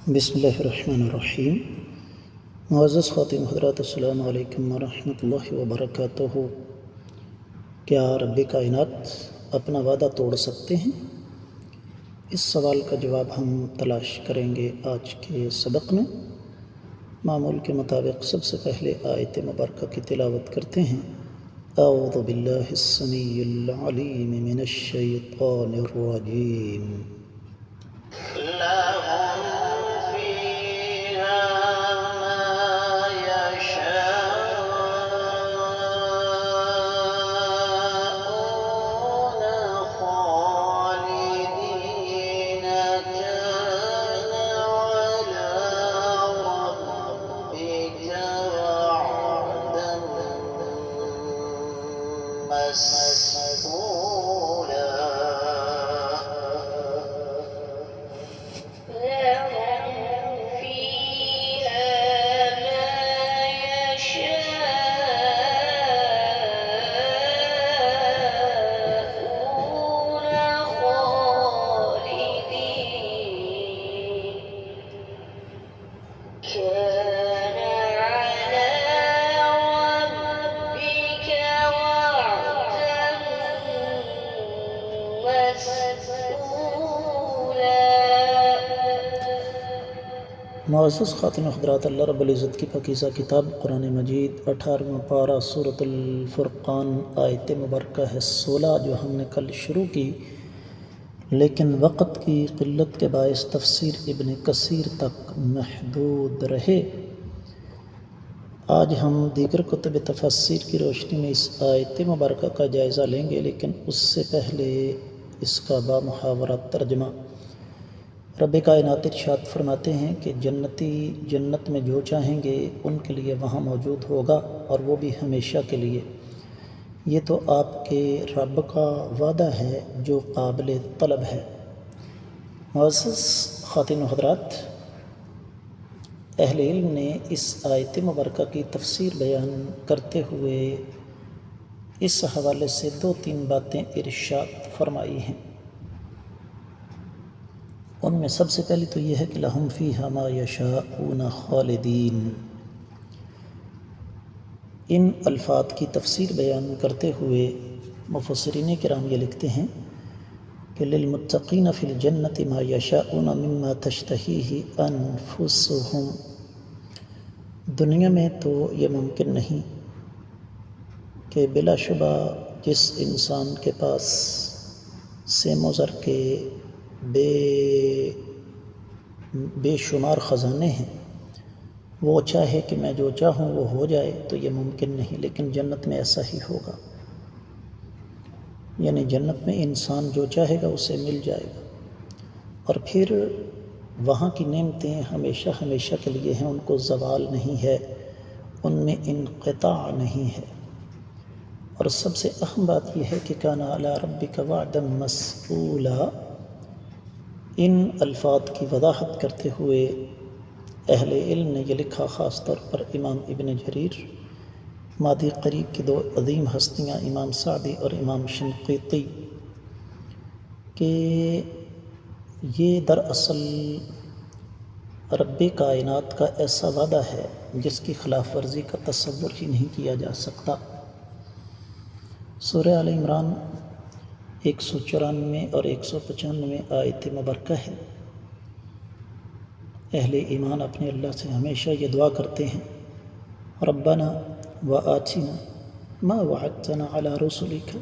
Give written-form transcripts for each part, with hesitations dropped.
بسم اللہ الرحمن الرحیم۔ معزز خواتین حضرات، السلام علیکم ورحمۃ اللہ وبرکاتہ۔ کیا رب کائنات اپنا وعدہ توڑ سکتے ہیں؟ اس سوال کا جواب ہم تلاش کریں گے آج کے سبق میں۔ معمول کے مطابق سب سے پہلے آیت مبارکہ کی تلاوت کرتے ہیں۔ اعوذ باللہ السمیع العلیم من الشیطان الرجیم۔ معزز خاتون حضرات، اللہ رب العزت کی پاکیزہ کتاب قرآن مجید 18واں پارہ سورۃ الفرقان آیت مبارکہ ہے 16 جو ہم نے کل شروع کی، لیکن وقت کی قلت کے باعث تفسیر ابن کثیر تک محدود رہے۔ آج ہم دیگر کتب تفسیر کی روشنی میں اس آیت مبارکہ کا جائزہ لیں گے، لیکن اس سے پہلے اس کا بامحاورہ ترجمہ۔ رب کائنات ارشاد فرماتے ہیں کہ جنتی جنت میں جو چاہیں گے ان کے لیے وہاں موجود ہوگا، اور وہ بھی ہمیشہ کے لیے۔ یہ تو آپ کے رب کا وعدہ ہے جو قابل طلب ہے۔ معزز خواتین و حضرات، اہل علم نے اس آیت مبارکہ کی تفسیر بیان کرتے ہوئے اس حوالے سے 2-3 باتیں ارشاد فرمائی ہیں۔ ان میں سب سے پہلی تو یہ ہے کہ لہم فیہا ما یشاءون خالدین۔ ان الفاظ کی تفسیر بیان کرتے ہوئے مفسرین کرام یہ لکھتے ہیں کہ للمتقین فی الجنت ما یشاءون مما تشتہیہ انفسہم۔ دنیا میں تو یہ ممکن نہیں کہ بلا شبہ جس انسان کے پاس سیم و زر کے بے شمار خزانے ہیں، وہ چاہے کہ میں جو چاہوں وہ ہو جائے، تو یہ ممکن نہیں۔ لیکن جنت میں ایسا ہی ہوگا، یعنی جنت میں انسان جو چاہے گا اسے مل جائے گا، اور پھر وہاں کی نعمتیں ہمیشہ ہمیشہ کے لیے ہیں، ان کو زوال نہیں ہے، ان میں انقطاع نہیں ہے۔ اور سب سے اہم بات یہ ہے کہ کان علی ربک وعدا مسئولا۔ ان الفاظ کی وضاحت کرتے ہوئے اہل علم نے یہ لکھا، خاص طور پر امام ابن جریر ماضی قریب کی 2 عظیم ہستیاں امام سعدی اور امام شنقیطی، کہ یہ دراصل رب کائنات کا ایسا وعدہ ہے جس کی خلاف ورزی کا تصور ہی نہیں کیا جا سکتا۔ سورہ آل عمران 194 اور 195 آیت مبارکہ ہے۔ اہل ایمان اپنے اللہ سے ہمیشہ یہ دعا کرتے ہیں، ربنا وآتنا ما وعدتنا علی رسلک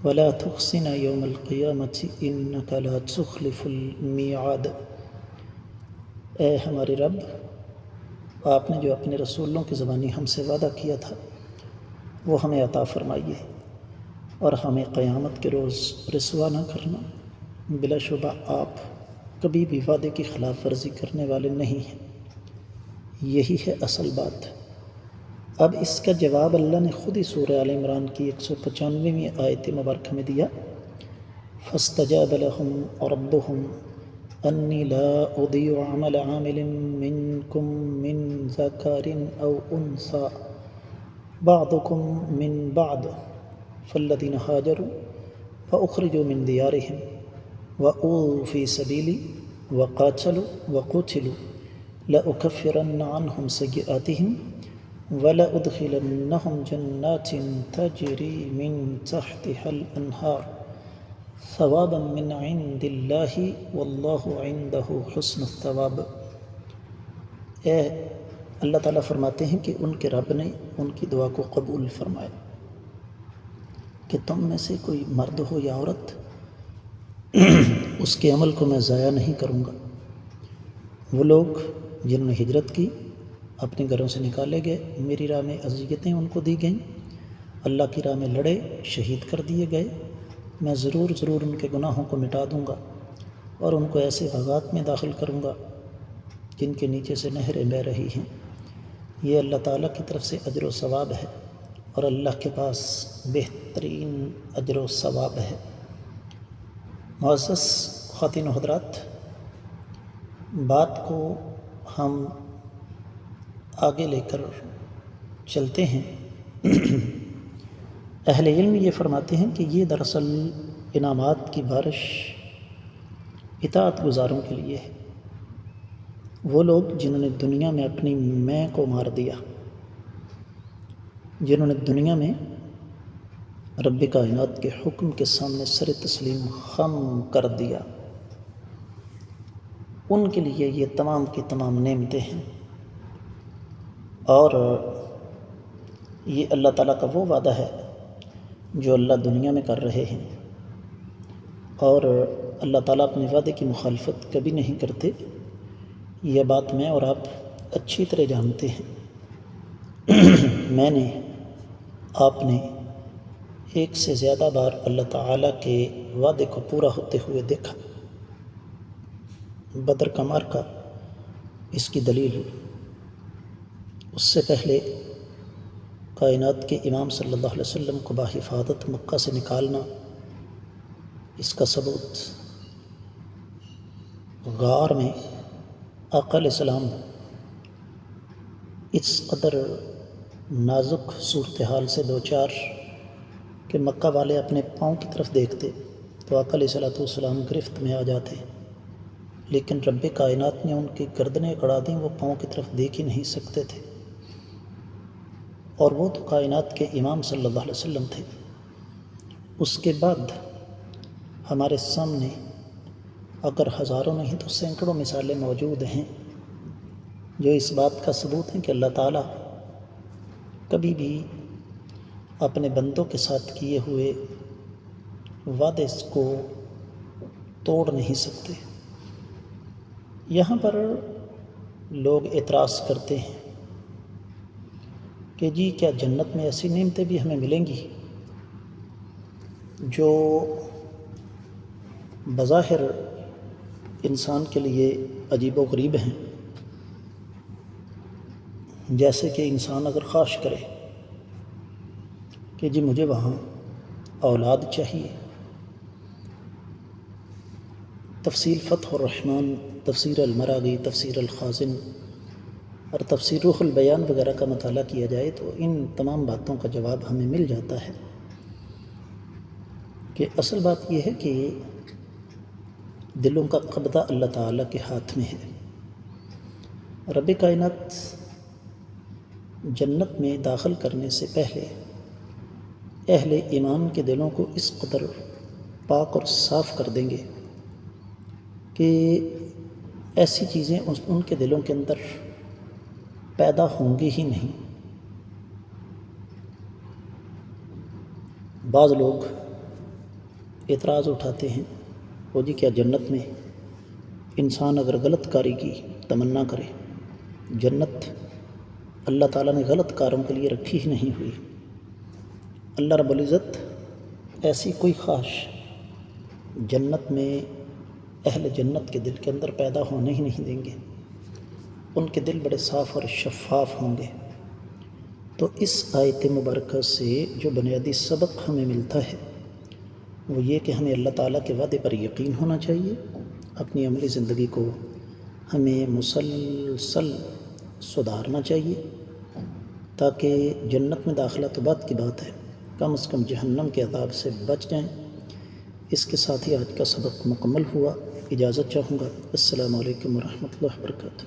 ولا تخزنا یوم القیامۃ انک لا تخلف المیعاد۔ اے ہمارے رب، آپ نے جو اپنے رسولوں کی زبانی ہم سے وعدہ کیا تھا وہ ہمیں عطا فرمائیے، اور ہمیں قیامت کے روز رسوا نہ کرنا۔ بلا شبہ آپ کبھی بھی وعدے کی خلاف ورزی کرنے والے نہیں ہیں، یہی ہے اصل بات۔ اب اس کا جواب اللہ نے خود ہی سورہ آل عمران کی 195ویں آیت مبارکہ میں دیا، فاستجاب لهم ربهم انی لا اضیع عمل عامل منکم من ذکر او انثی بعضکم من بعض فالذین ہاجروا فاخرجوا من دیارہم وأوذوا فی سبیلی وقاتلوا وقتلوا لأكفرن عنهم سيئاتهم وَلَأُدْخِلَنَّهُمْ جَنَّاتٍ تَجْرِي مِن تَحْتِهَا الْأَنْهَارُ ثَوَابًا مِّنْ عِندِ اللَّهِ وَاللَّهُ عِندَهُ حُسْنُ الثَّوَابِ۔ اے اللہ تعالیٰ فرماتے ہیں کہ ان کے رب نے ان کی دعا کو قبول فرمایا کہ تم میں سے کوئی مرد ہو یا عورت اس کے عمل کو میں ضائع نہیں کروں گا۔ وہ لوگ جنہوں نے ہجرت کی، اپنے گھروں سے نکالے گئے، میری راہ میں اذیتیں ان کو دی گئیں، اللہ کی راہ میں لڑے، شہید کر دیے گئے، میں ضرور ان کے گناہوں کو مٹا دوں گا اور ان کو ایسے باغات میں داخل کروں گا جن کے نیچے سے نہریں بہہ رہی ہیں۔ یہ اللہ تعالیٰ کی طرف سے اجر و ثواب ہے اور اللہ کے پاس بہترین اجر و ثواب ہے۔ معزز خواتین و حضرات، بات کو ہم آگے لے کر چلتے ہیں۔ اہل علم یہ فرماتے ہیں کہ یہ دراصل انعامات کی بارش اطاعت گزاروں کے لیے ہے۔ وہ لوگ جنہوں نے دنیا میں اپنی میں کو مار دیا، جنہوں نے دنیا میں رب کائنات کے حکم کے سامنے سر تسلیم خم کر دیا، ان کے لیے یہ تمام کی تمام نعمتیں ہیں۔ اور یہ اللہ تعالیٰ کا وہ وعدہ ہے جو اللہ دنیا میں کر رہے ہیں، اور اللہ تعالیٰ اپنے وعدے کی مخالفت کبھی نہیں کرتے۔ یہ بات میں اور آپ اچھی طرح جانتے ہیں۔ میں نے، آپ نے ایک سے زیادہ بار اللہ تعالیٰ کے وعدے کو پورا ہوتے ہوئے دیکھا۔ بدر کا معرکہ اس کی دلیل ہے۔ اس سے پہلے کائنات کے امام صلی اللہ علیہ وسلم کو بحفاظت مکہ سے نکالنا، اس کا ثبوت غار میں آقا علیہ السلام اس قدر نازک صورتحال سے دوچار کہ مکہ والے اپنے پاؤں کی طرف دیکھتے تو آقا علیہ السلام گرفت میں آ جاتے، لیکن رب کائنات نے ان کی گردنیں اکڑا دیں، وہ پاؤں کی طرف دیکھ ہی نہیں سکتے تھے، اور وہ تو کائنات کے امام صلی اللہ علیہ وسلم تھے۔ اس کے بعد ہمارے سامنے اگر ہزاروں نہیں تو سینکڑوں مثالیں موجود ہیں جو اس بات کا ثبوت ہیں کہ اللہ تعالیٰ کبھی بھی اپنے بندوں کے ساتھ کیے ہوئے وعدے کو توڑ نہیں سکتے۔ یہاں پر لوگ اعتراض کرتے ہیں کہ جی کیا جنت میں ایسی نعمتیں بھی ہمیں ملیں گی جو بظاہر انسان کے لیے عجیب و غریب ہیں، جیسے کہ انسان اگر خواہش کرے کہ جی مجھے وہاں اولاد چاہیے۔ تفسیر فتح الرحمن، تفسیر المراغی، تفسیر الخازن اور تفسیر روح البیان وغیرہ کا مطالعہ کیا جائے تو ان تمام باتوں کا جواب ہمیں مل جاتا ہے کہ اصل بات یہ ہے کہ دلوں کا قبضہ اللہ تعالیٰ کے ہاتھ میں ہے۔ رب کائنات جنت میں داخل کرنے سے پہلے اہل ایمان کے دلوں کو اس قدر پاک اور صاف کر دیں گے کہ ایسی چیزیں ان کے دلوں کے اندر پیدا ہوں گی ہی نہیں۔ بعض لوگ اعتراض اٹھاتے ہیں، وہ جی کیا جنت میں انسان اگر غلط کاری کی تمنا کرے، جنت اللہ تعالیٰ نے غلط کاروں کے لیے رکھی ہی نہیں ہوئی، اللہ رب العزت ایسی کوئی خواہش جنت میں اہل جنت کے دل کے اندر پیدا ہونے ہی نہیں دیں گے، ان کے دل بڑے صاف اور شفاف ہوں گے۔ تو اس آیت مبارکہ سے جو بنیادی سبق ہمیں ملتا ہے وہ یہ کہ ہمیں اللہ تعالیٰ کے وعدے پر یقین ہونا چاہیے، اپنی عملی زندگی کو ہمیں مسلسل سدھارنا چاہیے تاکہ جنت میں داخلہ تو بات کی بات ہے، کم از کم جہنم کے عذاب سے بچ جائیں۔ اس کے ساتھ ہی آج کا سبق مکمل ہوا۔ اجازت چاہوں گا۔ السلام علیکم ورحمۃ اللہ وبرکاتہ۔